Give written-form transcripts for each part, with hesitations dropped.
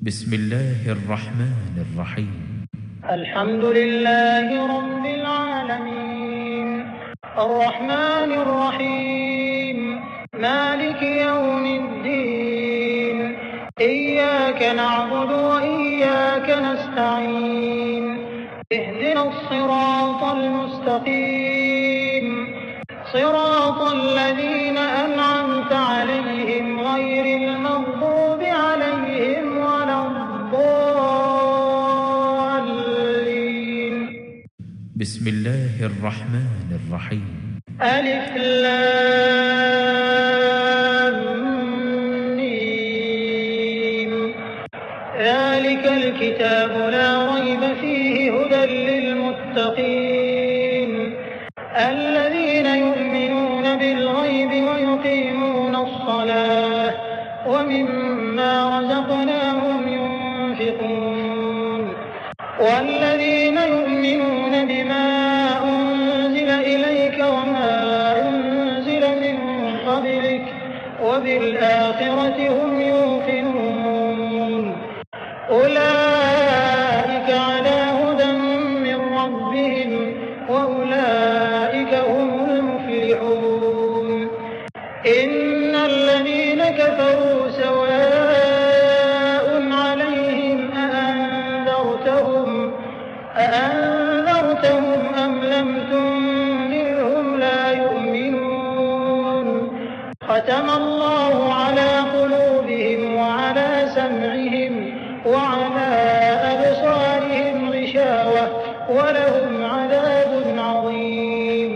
بسم الله الرحمن الرحيم. الحمد لله رب العالمين الرحمن الرحيم مالك يوم الدين إياك نعبد وإياك نستعين اهدنا الصراط المستقيم صراط الذين أنعمت عليهم غير المغضوب عليهم ولا الضالين. بسم الله الرحمن الرحيم. ألف لام ميم ذلك الكتاب لا ريب فيه هدى للمتقين الذين يؤمنون بالغيب ويقيمون الصلاة ومما رزقناهم ينفقون والذين يؤمنون بما أنزل إليك وما أنزل من قبلك وبالآخرة هم يوقنون أولئك على هدى من ربهم وأولئك هم المفلحون. إن الذين كفروا سواء عليهم أأنذرتهم أم لم تنذرهم لا يؤمنون ختم الله على قلوبهم وعلى سمعهم وعلى أبصارهم غشاوة ولهم عذاب عظيم.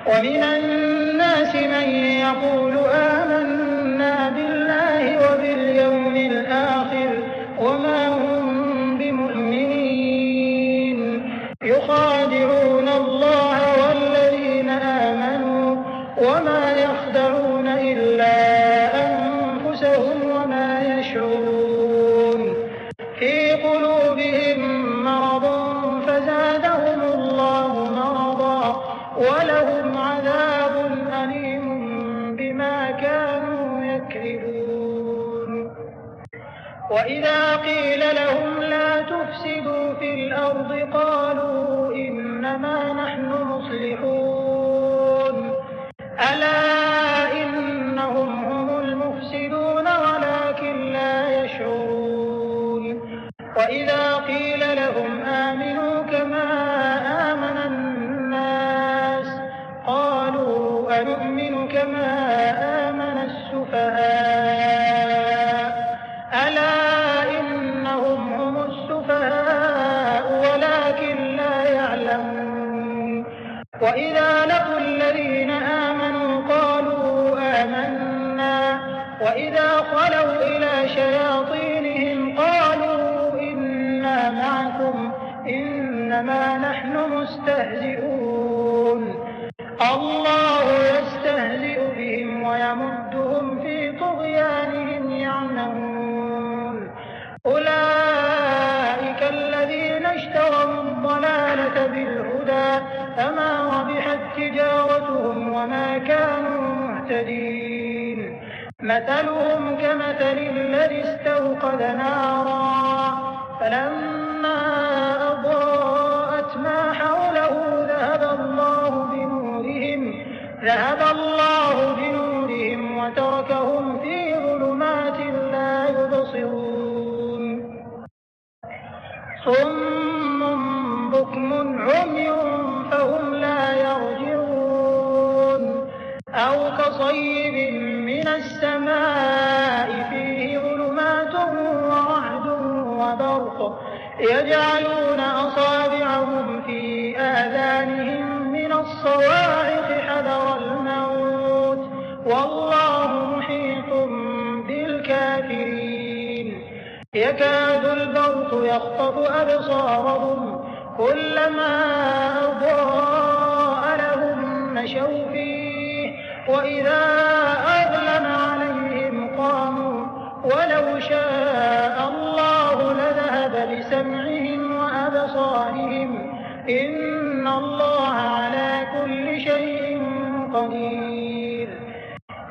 ومن الناس من يقول آمنا بالله وباليوم الآخر وما هم بمؤمنين يخادعون الله والذين آمنوا وما يخدعون إلا أنفسهم وما يشعرون. في قلوبهم مرض فزادهم الله مرضا ولهم عذاب أليم بما كانوا يكذبون. وإذا قيل لهم لا تفسدوا في الأرض قالوا إنما نحن مصلحون ألا إنهم هم المفسدون ولكن لا يشعرون. وإذا قيل لهم آمنوا كما آمن الناس قالوا أنؤمن كما آمن السفهاء ألا إنهم هم السفهاء ولكن لا يعلمون. وإذا لقوا الذين آمنوا قالوا آمنا وإذا خلوا إلى شياطينهم قالوا إنا معكم إنما نحن مستهزئون الله يستهزئ بهم ويمدهم في طغيانهم يعمهون. أولئك الذين اشتروا الضلالة بالهدى فما ربحت تجارتهم وما كانوا مهتدين. مثلهم كمثل الذي استوقد نارا فلما أضاءت ما حوله ذهب الله بنورهم وتركهم في ظلمات لا يبصرون. صم بكم عمي فهم لا يرجعون أو كصيب من السماء فيه ظلمات ورعد وبرق يجعلون أصابعهم في آذانهم من الصواعق حذر الموت والله محيط بالكافرين. يكاد البرق يخطف أبصارهم كلما أضاء لهم مشوا فيه وإذا أظلم عليهم قاموا ولو شاء الله لذهب بسمعهم وأبصارهم إن الله على كل شيء قدير.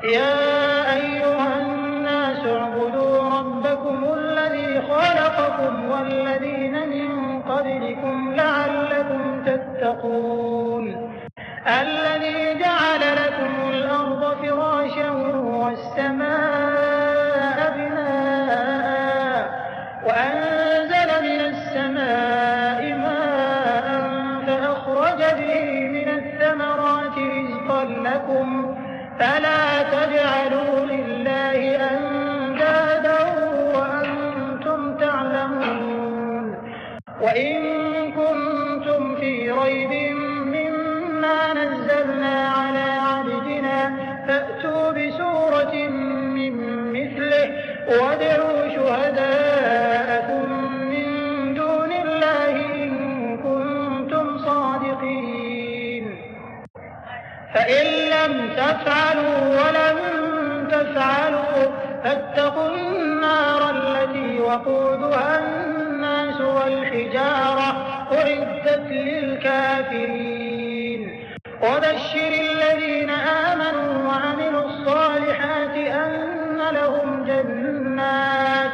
يا أيها الناس اعبدوا ربكم الذي خلقكم تتقون الذي جعل لكم الأرض فراشا والسماء بناء وأنزل من السماء ماء فأخرج به من الثمرات رزقا لكم فلا تجعلوا لله أندادا وأنتم تعلمون وإن كنتم في ريب مما نزلنا على عبدنا فأتوا بسورة من مثله وادعوا شهداءكم من دون الله إن كنتم صادقين فإن لم تفعلوا ولم تفعلوا فاتقوا النار التي وقودها الناس والحجارة أعدت للكافرين وبشر الذين آمنوا وعملوا الصالحات أن لهم جنات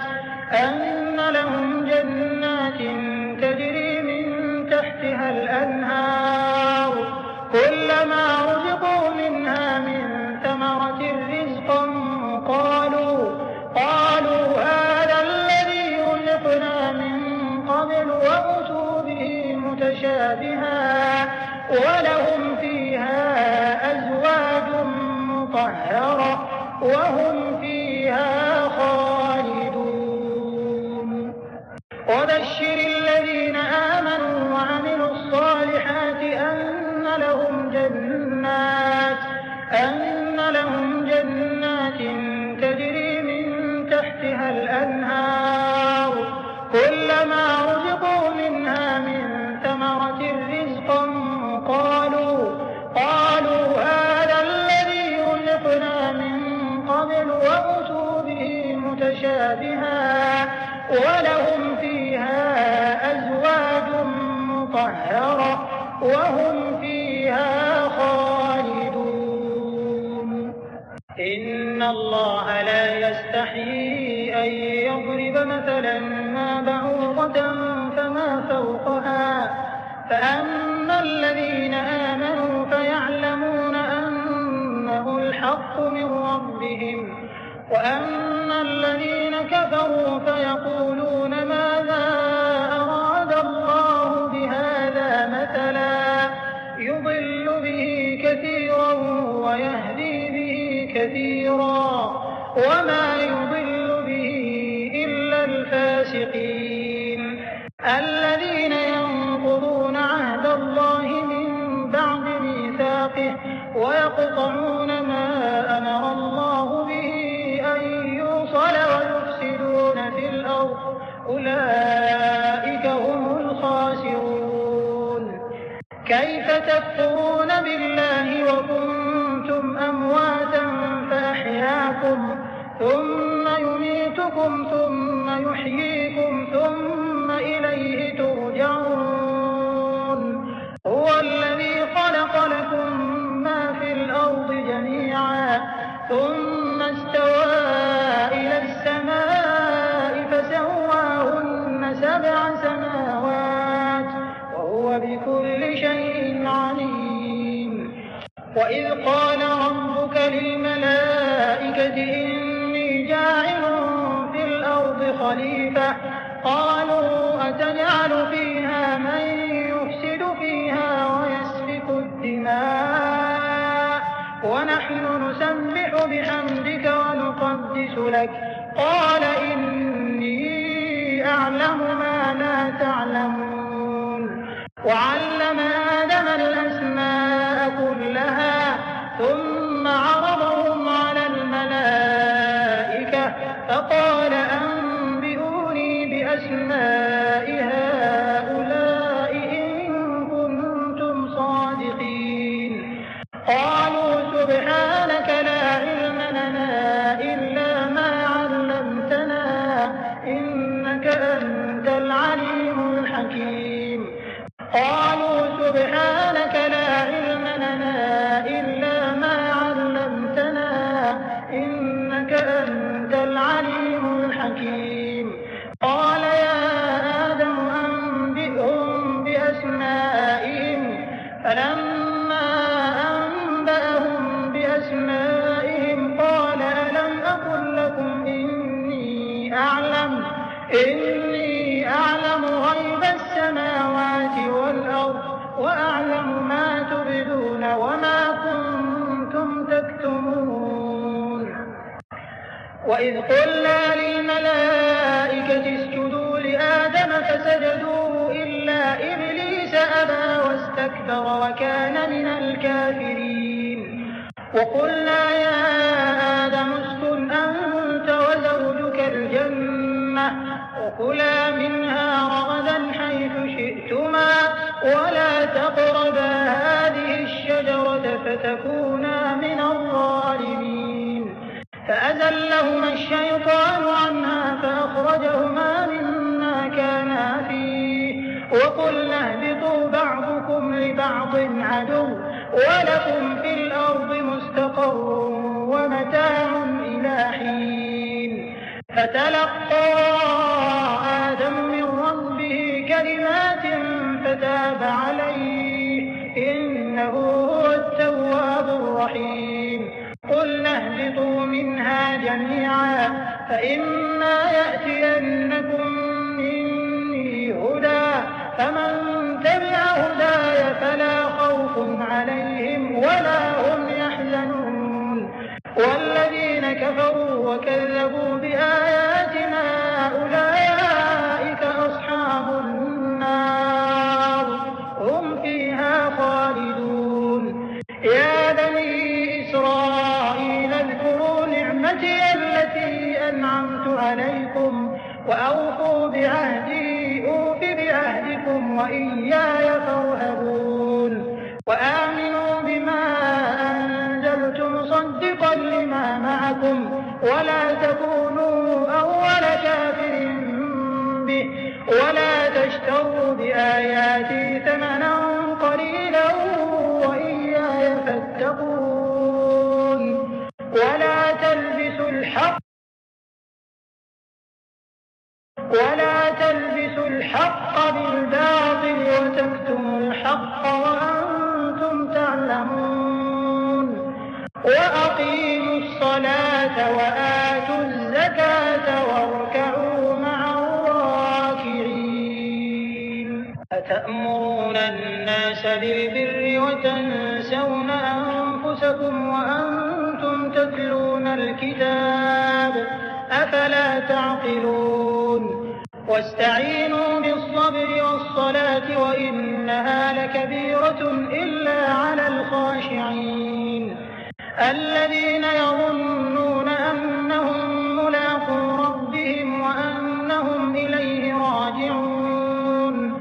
تجري من تحتها الأنهار كلما رزقوا منها من ثمرة رزقا قالوا هذا الذي رزقنا من قبل وأتوا به متشابها ولهم فيها أزواج مطهرة وهم فيها خالدون وبشر الذين آمنوا وعملوا الصالحات أن لهم جنات تجري من تحتها الأنهار كلما رزقوا منها من ثمرة رزقا قالوا هذا الذي رزقنا من قبل وأتوا به متشابها ولهم فيها أزواج مطهرة وهم فيها خالدون إن الله لا يستحيي أن يضرب مثلا ما بعوضة فما فوقها فأما الذين آمنوا فيعلمون أنه الحق من ربهم وأما الذين كفروا فيقولون ماذا أراد الله بهذا مثلا يضل به كثيرا ويهدي به كثيرا وما يضل به إلا الفاسقين الذين ينقضون عهد الله من بعد ميثاقه ويقطعون ما أمر الله به أن يوصل ويفسدون في الأرض أولئك هم الخاسرون كيف تكفرون بالله وكنتم أمواتا فأحياكم ثم يميتكم ثم يحييكم ثم إليه ترجعون هو الذي خلق لكم ما في الأرض جميعا ثم استوى إلى السماء فسواهن 7 سماوات وهو بكل شيء عليم وإذ قال ربك للملائكة إني جاعل في الأرض خليفة قالوا أتجعل فيها من يفسد فيها ويسفك الدماء ونحن نسبح بحمدك ونقدس لك قال إني أعلم ما لا تعلمون وعلم آدم الأسماء كلها ثم عرضهم على الملائكة فقال أنبئوني بأسماء هؤلاء إن كنتم صادقين قالوا سبحانك لا علم لنا إلا ما علمتنا إنك أنت العليم الحكيم قالوا وإذ قلنا للملائكة اسجدوا لآدم فسجدوا إلا إبليس أبى واستكبر وكان من الكافرين وقلنا يا آدم اسكن أنت وزوجك الجنة وكلا منها رغدا حيث شئتما ولا تقربا هذه الشجرة فتكونا من الظالمين فأزلهما الشيطان عنها فأخرجهما مما كانا فيه وقلنا اهبطوا بعضكم لبعض عدو ولكم في الأرض مستقر ومتاع إلى حين فتلقى آدم من ربه كلمات فتاب عليه إنه هو التواب الرحيم قلنا اهبطوا منها جميعا فإما يأتينكم مني هدى فمن تبع هداي فلا خوف عليهم ولا هم يحزنون والذين كفروا وكذبوا بآياتنا أولئك أصحاب النار هم فيها خالدون يا بني إسرائيل اذكروا نعمتي التي أنعمت عليكم وأوفوا بعهدي أوف بعهدكم وإياي فارهبون وآمنوا بما أنزلت مصدقا لما معكم ولا تكونوا أول كافر به ولا تشتروا بآياتي ثمنا قليلا وإياي فاتقون ولا تلبسوا الحق بالباطل وتكتموا الحق وأنتم تعلمون وأقيموا الصلاة وآتوا الزكاة واركعوا مع الراكعين أتأمرون الناس بالبر وتنسون أنفسكم وأنتم تتلون الكتاب أفلا تعقلون واستعينوا بالصبر والصلاة وإنها لكبيرة إلا على الخاشعين الذين يظنون أنهم ملاقو ربهم وأنهم إليه راجعون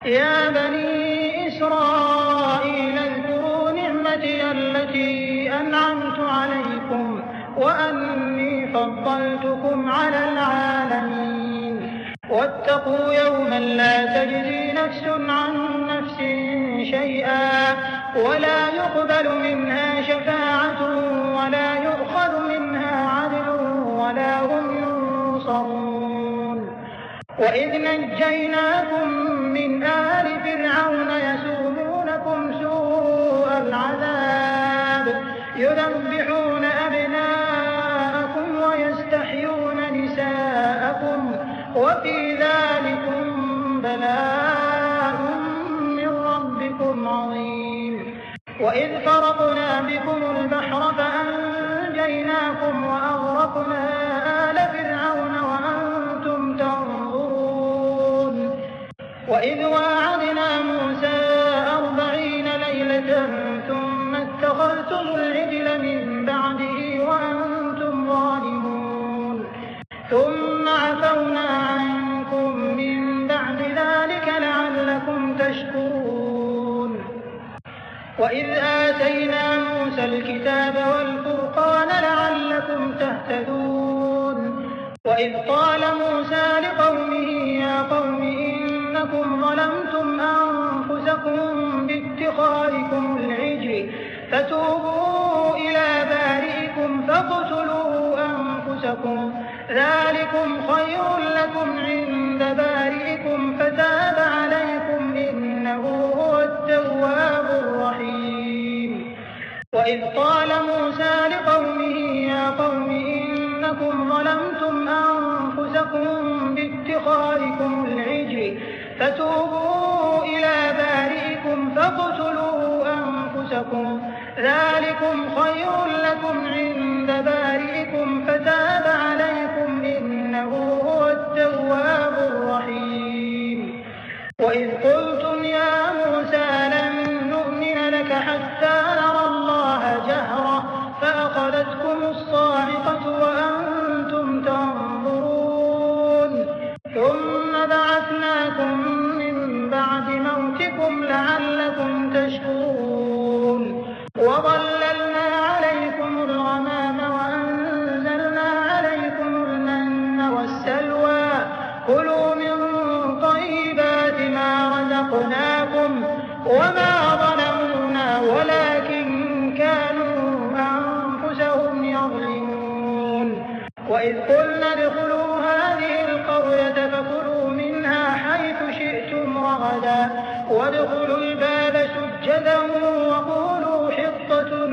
يا بني إسرائيل اذكروا نعمتي التي أنعمت عليكم وأني فضلتكم على العالمين واتقوا يوما لا تجزي نفس عن نفس شيئا ولا يقبل منها شفاعة ولا يؤخذ منها عدل ولا هم ينصرون وإذ نجيناكم من آل فرعون يسومونكم سوء العذاب يذبحون أبناءكم ويستحيون نساءكم وفي ذلكم بلاء من ربكم عظيم وإذ فرقنا بكم البحر فأنجيناكم وأغرقنا آل فرعون وأنتم تنظرون وإذ واعدنا موسى 40 ليلة ثم اتخذتم العجل من بعده وأنتم ظالمون ثم عفونا عنكم من بعد ذلك لعلكم تشكرون وإذ آتينا موسى الكتاب والفرقان لعلكم تهتدون وإذ قال موسى لقومه يا قوم إنكم ظلمتم أنفسكم باتخاذكم العجل فتوبوا إلى بارئكم فاقتلوا أنفسكم ذلكم خير لكم عند بارئكم فتاب عليكم إنه هو التواب الرحيم وإذ قال موسى لقومه يا قوم إنكم ظلمتم أنفسكم باتخاذكم العجل فتوبوا إلى بارئكم فاقتلوا أنفسكم ذلكم خير لكم عند بارئكم فتاب عليكم يظلمون وإذ قلنا ادخلوا هذه القرية فكلوا منها حيث شئتم رغدا وادخلوا الباب سجدا وقولوا حطة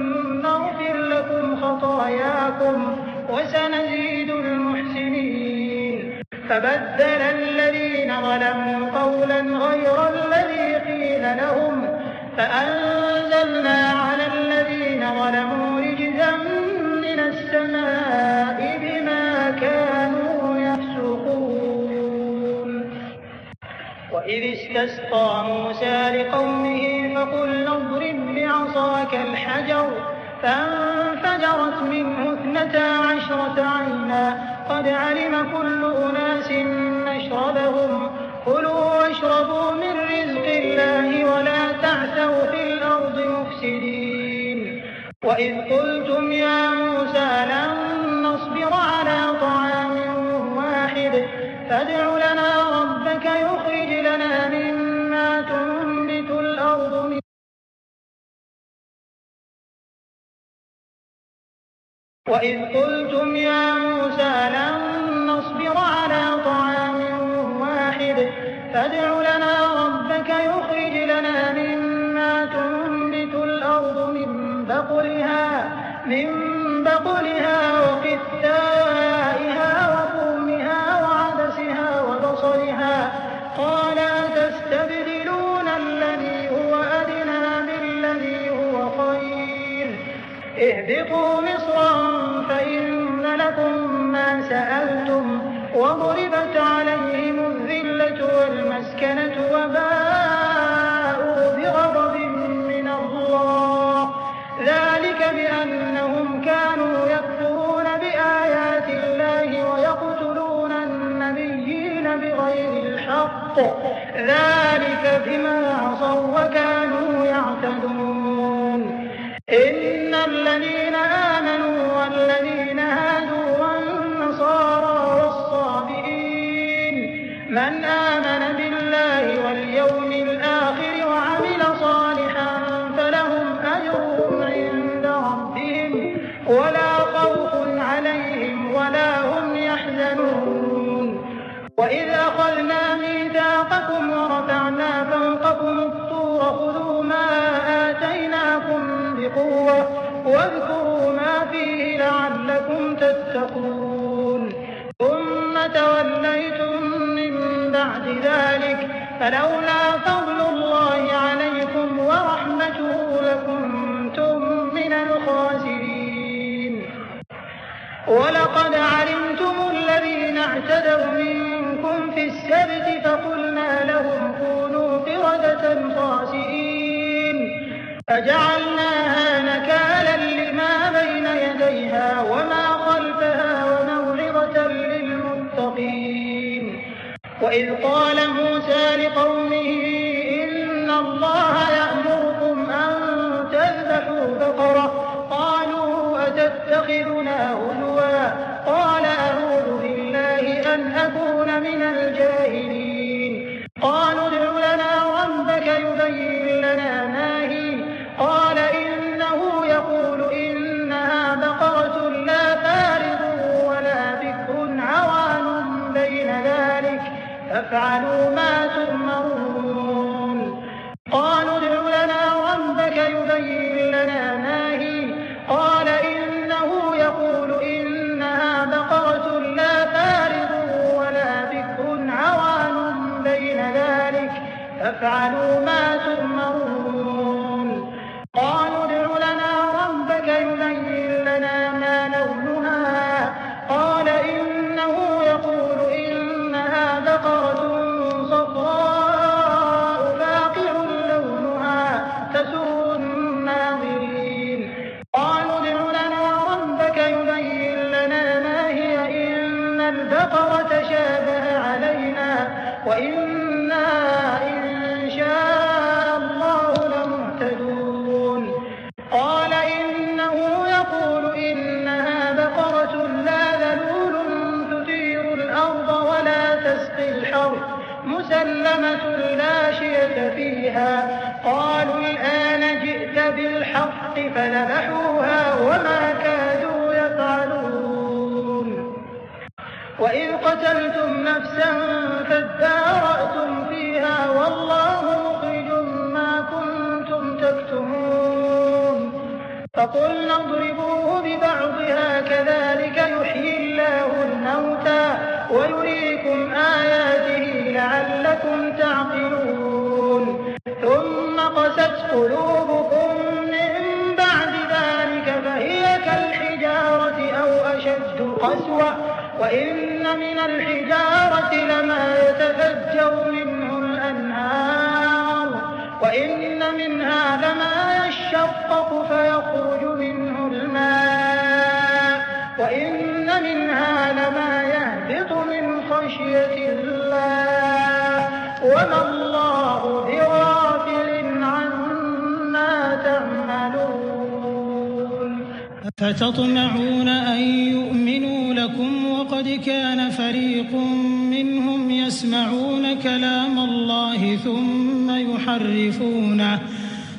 نغفر لكم خطاياكم وسنزيد المحسنين فبدل الذين ظلموا قولا غير الذي قيل لهم فأنزلنا على الذين ظلموا رجزا من السماء بما كانوا يفسقون وإذ استسقى موسى لقومه فقلنا اضرب بعصاك الحجر فانفجرت منه 12 عينا قد علم كل أناس مشربهم كلوا واشربوا من رزق الله ولا تعثوا في الأرض مفسدين وإذ قلتم يا موسى لن نصبر على طعام واحد فادع لنا ربك يخرج لنا مما تنبت الأرض وإذ قلتم يا موسى لن نصبر على طعام واحد فادع لنا ربك يخرج لنا مما تنبت الأرض من بقلها وقثائها وفومها وعدسها وبصلها قال أتستبدلون الذي هو أدنى بالذي هو خير اهبطوا مصرا فإن لكم ما سألتم وضربت عليهم الذلة والمسكنة وباءوا بغضب من الله ذلك بأنهم كانوا يكفرون بآيات الله ويقتلون النبيين بغير الحق ذلك بما عصوا وكانوا يعتدون إن الذين آمنوا والذين هادوا والنصارى والصابئين من آمن بالله واليوم الآخر وعمل صالحا فلهم أجرهم عند ربهم ولا خوف عليهم ولا هم يحزنون وإذ أخذنا ميثاقكم ورفعنا فوقكم الطور خذوا ما آتيناكم بقوة واذكروا ما فيه لعلكم تتقون ثم توليتم من بعد ذلك فلولا فضل الله عليكم ورحمته لكنتم من الخاسرين ولقد علمتم الذين اعتدوا منكم في السبت فقلنا لهم كونوا قردة خاسئين فجعلناها نكالا لما بين يديها وما خلفها وموعظة للمتقين وإذ قال موسى لقومه إن الله يأمركم أن تذبحوا بقرة قالوا أتتخذنا هزوا قال أعوذ بالله أن أكون من الجاهلين قالوا ادع لنا ربك يبين لنا ما هي قال إنه يقول إنها بقرة لا فارض ولا بكر عوان بين ذلك فافعلوا ما تؤمرون قالوا ادع لنا ربك يبين لنا ما هي قال إنه يقول إنها بقرة لا فارض ولا بكر عوان بين ذلك فافعلوا ما تؤمرون قالوا ادع لنا ربك يبين لنا ما لونها قال إنه يقول إنها بقرة صفراء فاقع لونها تسر الناظرين قالوا ادع لنا ربك يبين لنا ما هي إن البقرة شابه علينا وإنا إن شاء الله لمهتدون قال إنه يقول إنها بقرة لا ذلول تثير الأرض ولا تسقي الحرث مسلمة لا شية فيها قالوا الآن جئت بالحق فذبحوها وما كادوا يفعلون وإذ قتلتم نفسا فادارأتم فيها والله مخرج ما كنتم تكتمون فقلنا اضربوه ببعضها كذلك يحيي الله الموتى ويريكم آياته لعلكم تعقلون ثم قست قلوبكم من بعد ذلك فهي كالحجارة أو أشد قسوة وإن من الحجارة لما يتفجر منه الأنهار وإن منها لما يشقق فيخرج منه الماء وإن منها لما يهبط من خشية الله وما الله بغافل عما تعملون فتطمعون أن يؤمنوا لكم وقد كان فريق منهم يسمعون كلام الله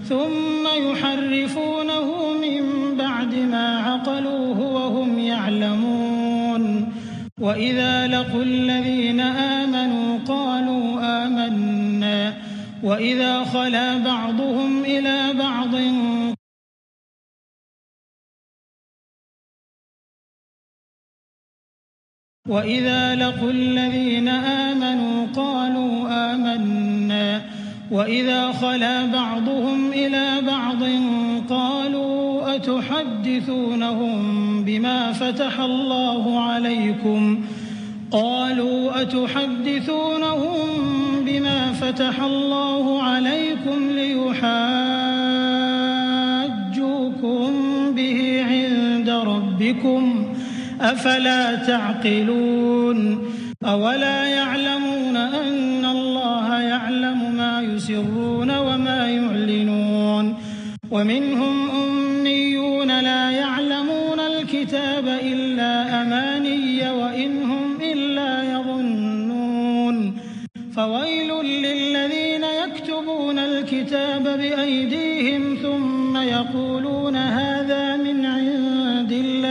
ثم يحرفونه من بعد ما عقلوه وهم يعلمون وإذا لقوا الذين آمنوا قالوا آمنا وإذا خلا بعضهم إلى بعض وإذا لقوا الذين آمنوا قالوا آمنا وإذا خلا بعضهم إلى بعض قالوا أتحدثونهم بما فتح الله عليكم ليحاجوكم به عند ربكم أفلا تعقلون أولا يعلمون أن الله يعلم ما يسرون وما يعلنون ومنهم أميون لا يعلمون الكتاب إلا أماني وإن هم إلا يظنون فويل للذين يكتبون الكتاب بأيديهم ثم يقولون هذا من عند الله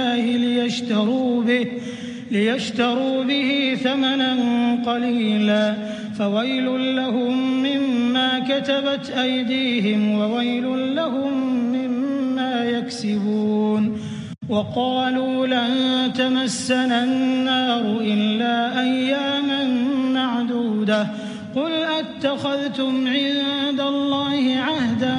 ليشتروا به ثمنا قليلا فويل لهم مما كتبت أيديهم وويل لهم مما يكسبون وقالوا لن تمسنا النار إلا أياما معدودة قل أتخذتم عند الله عهدا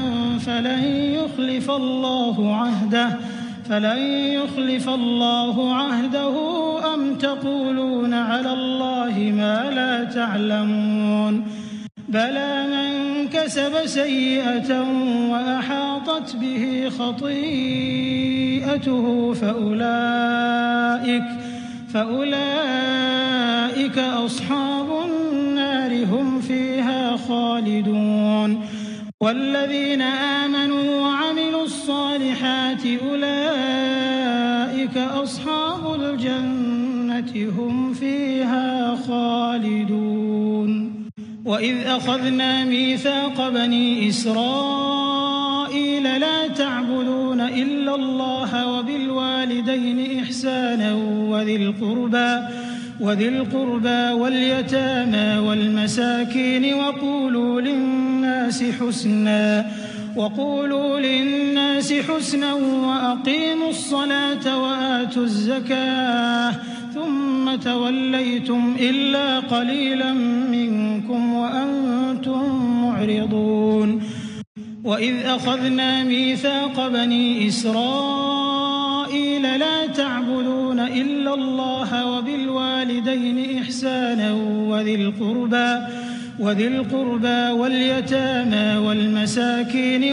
فلن يخلف الله عهده أم تقولون على الله ما لا تعلمون بلى من كسب سيئة وأحاطت به خطيئته فأولئك أصحاب النار هم فيها خالدون والذين آمنوا وعملوا الصالحات أولئك أصحاب الجنة هم فيها خالدون وإذ أخذنا ميثاق بني إسرائيل لا تعبدون إلا الله وبالوالدين إحسانا وذي القربى واليتامى والمساكين وقولوا للناس حسنا وأقيموا الصلاة وآتوا الزكاة ثم توليتم إلا قليلا منكم وأنتم معرضون وإذ أخذنا ميثاق بني إسرائيل لا تعبدون إلا الله وبالوالدين إحسانا وذي القربى واليتامى والمساكين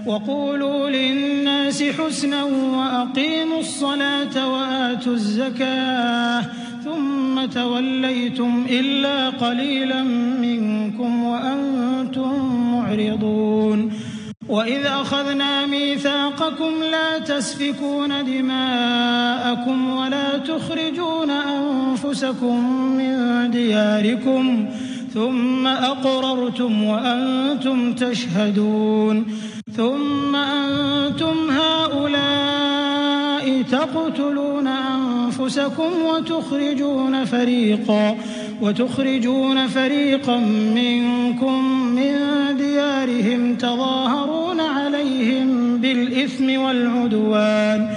وقولوا للناس حسنا وأقيموا الصلاة وآتوا الزكاة ثم توليتم إلا قليلا منكم وأنتم معرضون وإذ أخذنا ميثاقكم لا تسفكون دماءكم ولا تخرجون أنفسكم من دياركم ثم أقررتم وأنتم تشهدون ثم أنتم هؤلاء تقتلون أنفسكم وتخرجون فريقا منكم من ديارهم تظاهرون عليهم بالإثم والعدوان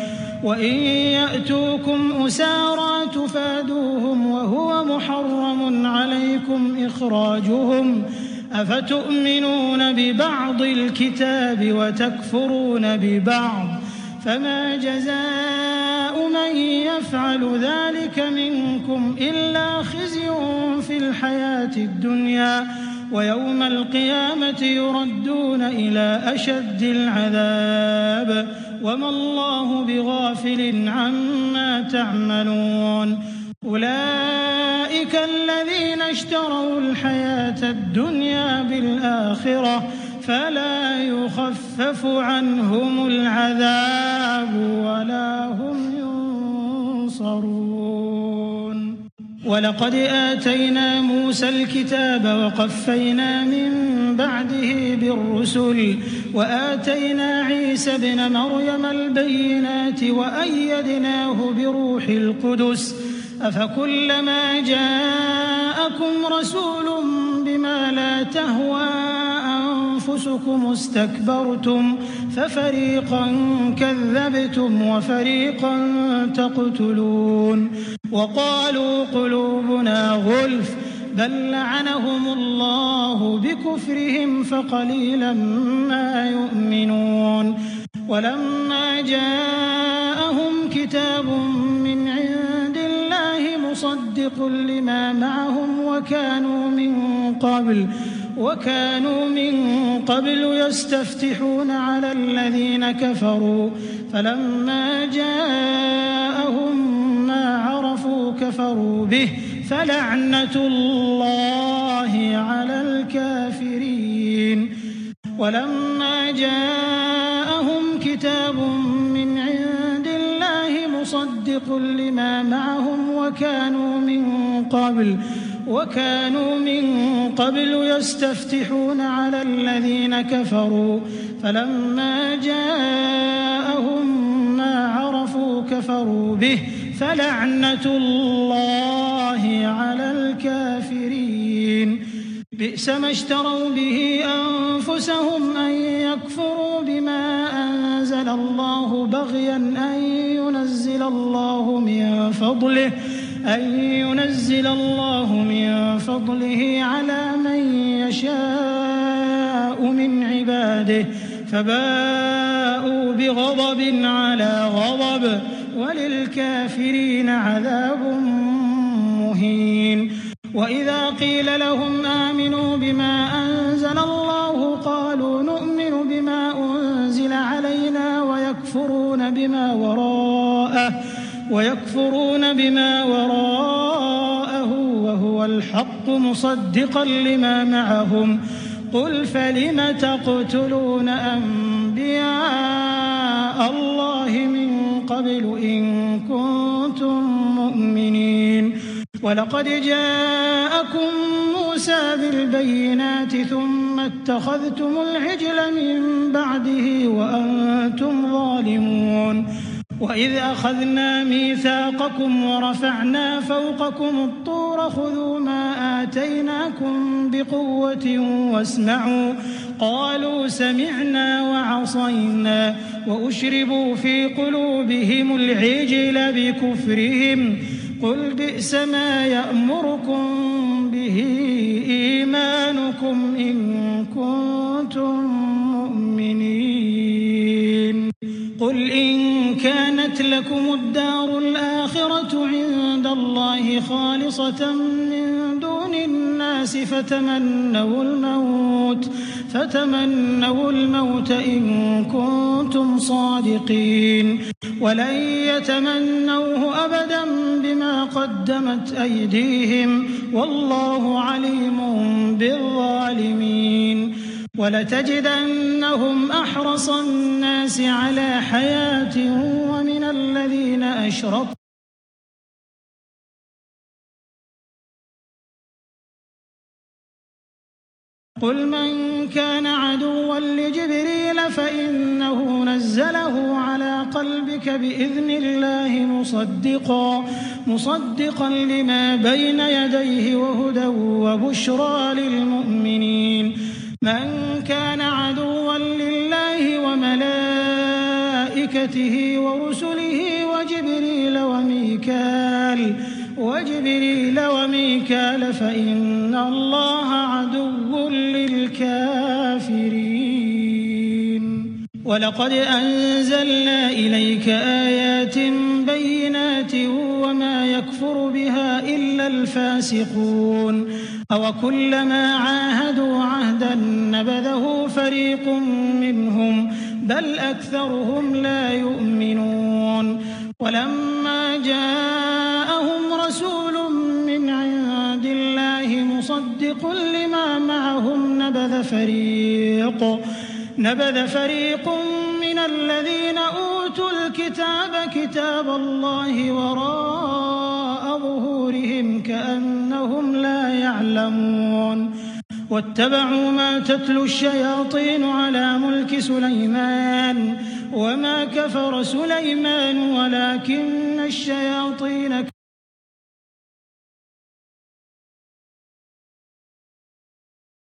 وإن يأتوكم أسارى تفادوهم وهو محرم عليكم إخراجهم أفتؤمنون ببعض الكتاب وتكفرون ببعض فما جزاء من يفعل ذلك منكم إلا خزي في الحياة الدنيا ويوم القيامة يردون إلى أشد العذاب وما الله بغافل عما تعملون أولئك الذين اشتروا الحياة الدنيا بالآخرة فلا يخفف عنهم العذاب ولا هم ينصرون ولقد آتينا موسى الكتاب وقفينا من بعده بالرسل وآتينا عيسى ابن مريم البينات وأيدناه بروح القدس أفكلما جاءكم رسول بما لا تهوى أنفسكم استكبرتم ففريقا كذبتم وفريقا تقتلون وقالوا قلوبنا غلف بل لعنهم الله بكفرهم فقليلا ما يؤمنون ولما جاءهم كتاب من عند الله مصدق لما معهم وكانوا من قبل يستفتحون على الذين كفروا فلما جاءهم ما عرفوا كفروا به فلعنة الله على الكافرين ولما جاءهم كتاب من عند الله مصدق لما معهم وكانوا من قبل يستفتحون على الذين كفروا فلما جاءهم ما عرفوا كفروا به فلعنة الله على الكافرين بئس ما اشتروا به أنفسهم أن يكفروا بما أنزل الله بغيا أن ينزل الله من فضله على من يشاء من عباده فباءوا بغضب على غضب وللكافرين عذاب مهين وإذا قيل لهم آمنوا بما أنزل الله قالوا نؤمن بما أنزل علينا ويكفرون بما وراءه وهو الحق مصدقا لما معهم قل فلم تقتلون أنبياء الله من قبل إن كنتم مؤمنين ولقد جاءكم موسى بالبينات ثم اتخذتم العجل من بعده وأنتم ظالمون وإذ أخذنا ميثاقكم ورفعنا فوقكم الطور خذوا ما آتيناكم بقوة واسمعوا قالوا سمعنا وعصينا وأشربوا في قلوبهم العجل بكفرهم قل بئس ما يأمركم به إيمانكم إن كنتم مؤمنين قل إن كانت لكم الدار الآخرة عند الله خالصة من دون الناس فتمنوا الموت إن كنتم صادقين ولن يتمنوه أبدا بما قدمت أيديهم والله عليم بالظالمين ولتجدنهم أحرص الناس على حياة ومن الذين أشركوا قل من كان عدوا لجبريل فإنه نزله على قلبك بإذن الله مصدقا لما بين يديه وهدى وبشرى للمؤمنين من كان عدوا لله وملائكته ورسله وجبريل وميكال فإن الله عدو للكافرين ولقد أنزلنا إليك آيات بينات وما يكفر بها إلا الفاسقون أوكلما عاهدوا عهدا نبذه فريق منهم بل أكثرهم لا يؤمنون ولما جاءهم رسول من عند الله مصدق لما معهم نبذ فريق من الذين أوتوا الكتاب كتاب الله وراء ظهورهم كأنهم لا يعلمون واتبعوا ما تتلو الشياطين على ملك سليمان وما كفر سليمان ولكن الشياطين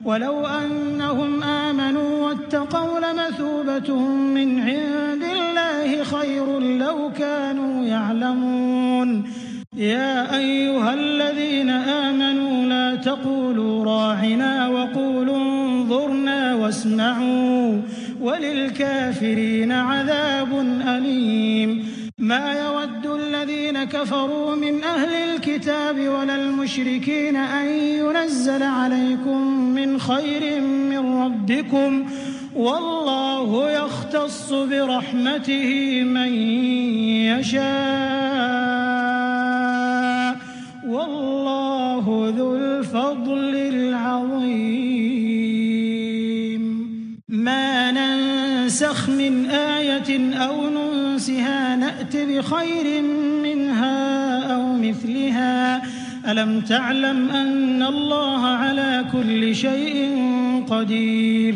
ولو أنهم آمنوا واتقوا لمثوبة من عند الله خير لو كانوا يعلمون يا أيها الذين آمنوا لا تقولوا راعنا وقولوا انظرنا واسمعوا وللكافرين عذاب أليم ما يود الذين كفروا من أهل الكتاب ولا المشركين أن ينزل عليكم من خير من ربكم والله يختص برحمته من يشاء والله ذو الفضل العظيم ما ننسخ من آية أو ننسها نأت بخير منها أو مثلها ألم تعلم أن الله على كل شيء قدير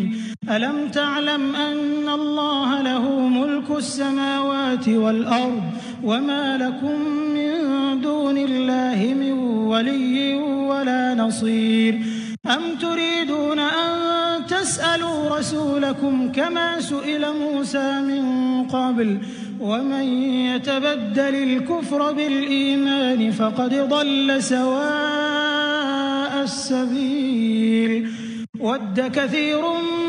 ألم تعلم أن الله له ملك السماوات والأرض وما لكم من دون الله من ولي ولا نصير أم تريدون أن تسألوا رسولكم كما سئل موسى من قبل ومن يتبدل الكفر بالإيمان فقد ضل سواء السبيل ود كثير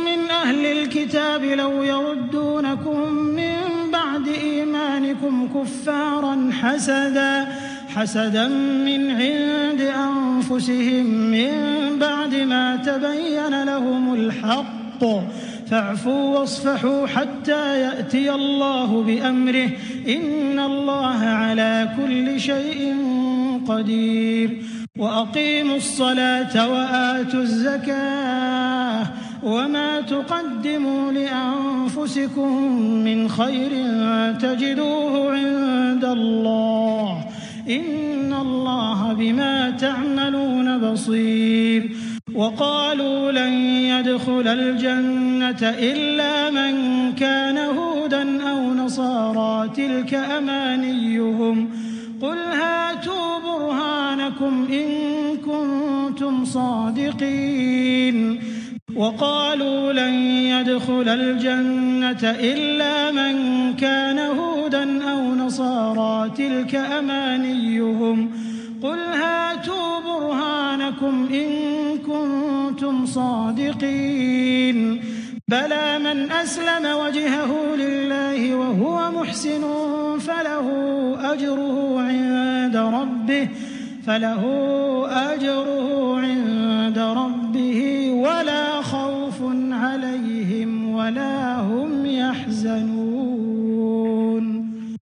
من أهل الكتاب لو يردونكم من بعد إيمانكم كفارا حسدا من عند أنفسهم من بعد ما تبين لهم الحق فاعفوا واصفحوا حتى يأتي الله بأمره إن الله على كل شيء قدير وأقيموا الصلاة وآتوا الزكاة وما تقدموا لأنفسكم من خير تجدوه عند الله إن الله بما تعملون بصير وقالوا لن يدخل الجنة إلا من كان هودا أو نصارى تلك أمانيهم قل هاتوا برهانكم إن كنتم صادقين وقالوا لن يدخل الجنة إلا من كان هودا أو نصارى تلك أمانيهم قل هاتوا برهانكم إن كنتم صادقين بلى من أسلم وجهه لله وهو محسن فله أجره عند ربه ولا خوف عليهم ولا هم يحزنون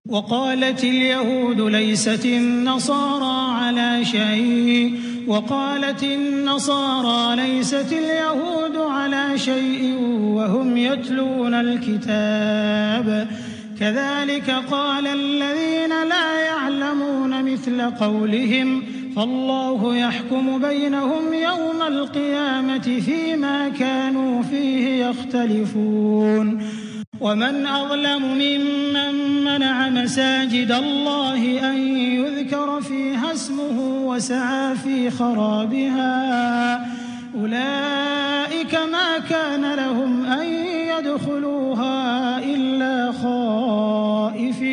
وقالت اليهود ليست النصارى على شيء وقالت النصارى ليست اليهود على شيء وهم يتلون الكتاب كذلك قال الذين لا يعلمون مثل قولهم فالله يحكم بينهم يوم القيامة فيما كانوا فيه يختلفون ومن أظلم ممن منع مساجد الله أن يذكر فيها اسمه وسعى في خرابها أولئك ما كان لهم أن يدخلوها إلا خائفين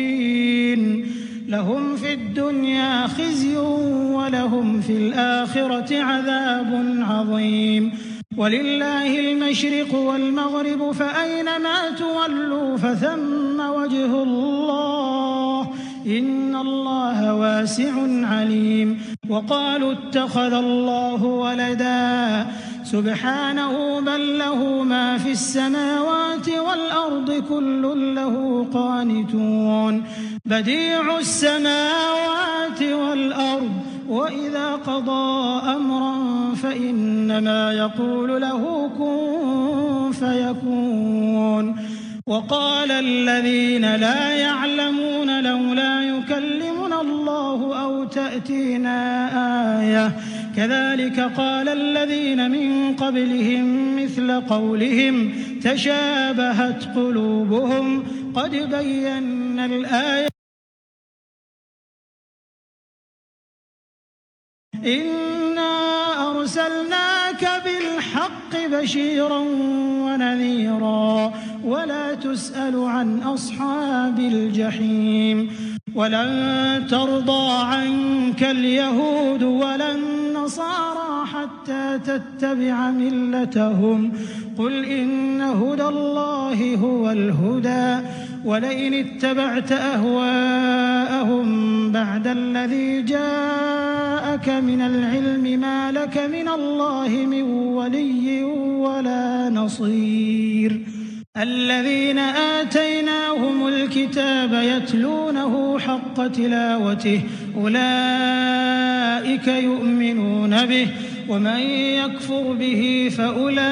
لهم في الدنيا خزي ولهم في الآخرة عذاب عظيم ولله المشرق والمغرب فأينما تولوا فثم وجه الله إن الله واسع عليم وقالوا اتخذ الله ولدا سبحانه بل له ما في السماوات والأرض كل له قانتون بديع السماوات والأرض وإذا قضى أمرا فإنما يقول له كن فيكون وقال الذين لا يعلمون لولا يكلمنا الله أو تأتينا آية كذلك قال الذين من قبلهم مثل قولهم تشابهت قلوبهم قد بينا الآية إنا أرسلناك بالحق بشيرا ونذيرا ولا تسأل عن أصحاب الجحيم ولن ترضى عنك اليهود ولا النصارى حتى تتبع ملتهم قل إن هدى الله هو الهدى ولئن اتبعت أهواءهم بعد الذي جاءك من العلم ما لك من الله من ولي ولا نصير الذين آتيناهم الكتاب يتلونه حق تلاوته أولئك يؤمنون به ومن يكفر به فأولئك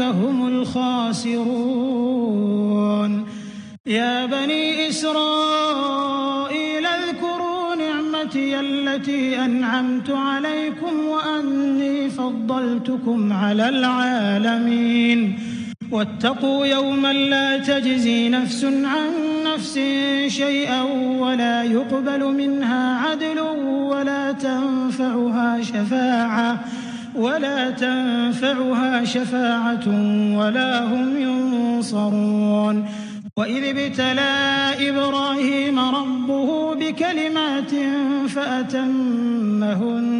هم الخاسرون يا بني إسرائيل اذكروا نعمتي التي أنعمت عليكم وأني فضلتكم على العالمين واتقوا يوما لا تجزي نفس عن نفس شيئا ولا يقبل منها عدل ولا تنفعها شفاعة ولا هم ينصرون وإذ ابتلى إبراهيم ربه بكلمات فأتمهن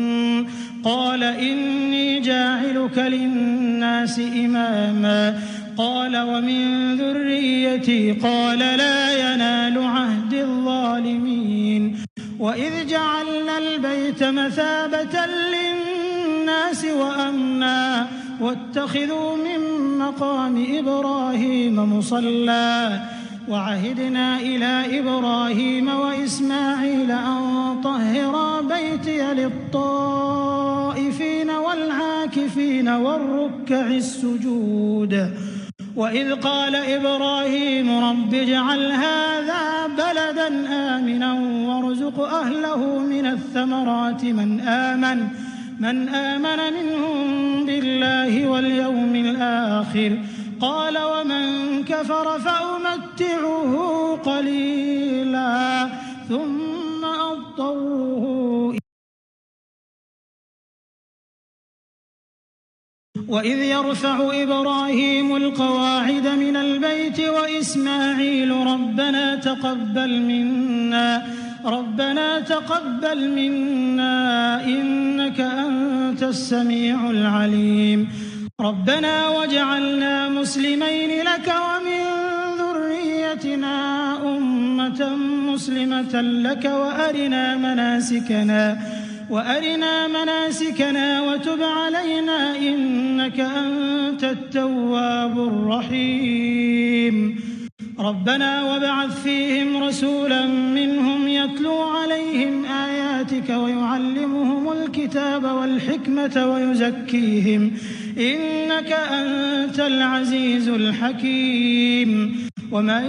قال إني جاعلك للناس إماما قال ومن ذريتي قال لا ينال عهد الظالمين وإذ جعلنا البيت مثابة للناس وأمنا واتخذوا من مقام إبراهيم مصلى وعهدنا إلى إبراهيم وإسماعيل أن طهرا بيتي للطائفين والعاكفين والركع السجود وإذ قال إبراهيم رب اجعل هذا بلدا آمنا وارزق أهله من الثمرات من آمن منهم بالله واليوم الآخر قال ومن كفر فأمتعه قليلا ثم أضطره وإذ يرفع إبراهيم القواعد من البيت وإسماعيل ربنا تقبل منا إنك أنت السميع العليم ربنا واجعلنا مسلمين لك ومن ذريتنا أمة مسلمة لك وأرنا مناسكنا وتب علينا إنك أنت التواب الرحيم ربنا وابعث فيهم رسولا منهم يتلو عليهم آياتك ويعلمهم الكتاب والحكمة ويزكيهم إنك أنت العزيز الحكيم ومن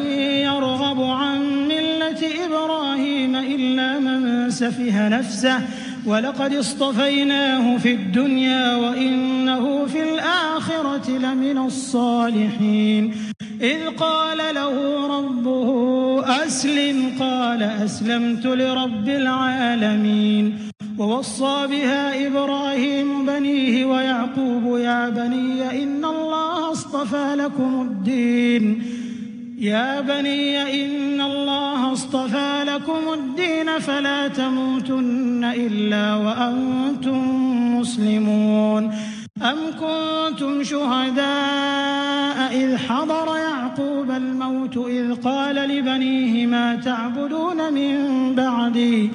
يرغب عن ملة إبراهيم إلا من سفه نفسه ولقد اصطفيناه في الدنيا وإنه في الآخرة لمن الصالحين إذ قال له ربه أسلم قال أسلمت لرب العالمين ووصى بها إبراهيم بنيه ويعقوب يا بني إن الله اصطفى لكم الدين فلا تموتن إلا وأنتم مسلمون أم كنتم شهداء إذ حضر يعقوب الموت إذ قال لبنيه ما تعبدون من بعدي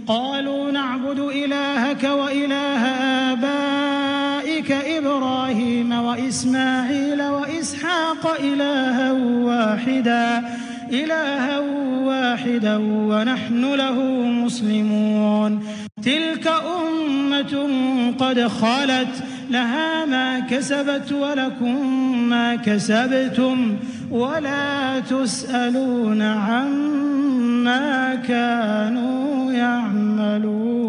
قالوا نعبد إلهك وإله آبائك إبراهيم وإسماعيل وإسحاق إلها واحدا ونحن له مسلمون تلك أمة قد خلت لها ما كسبت ولكم ما كسبتم ولا تسألون عما كانوا يعملون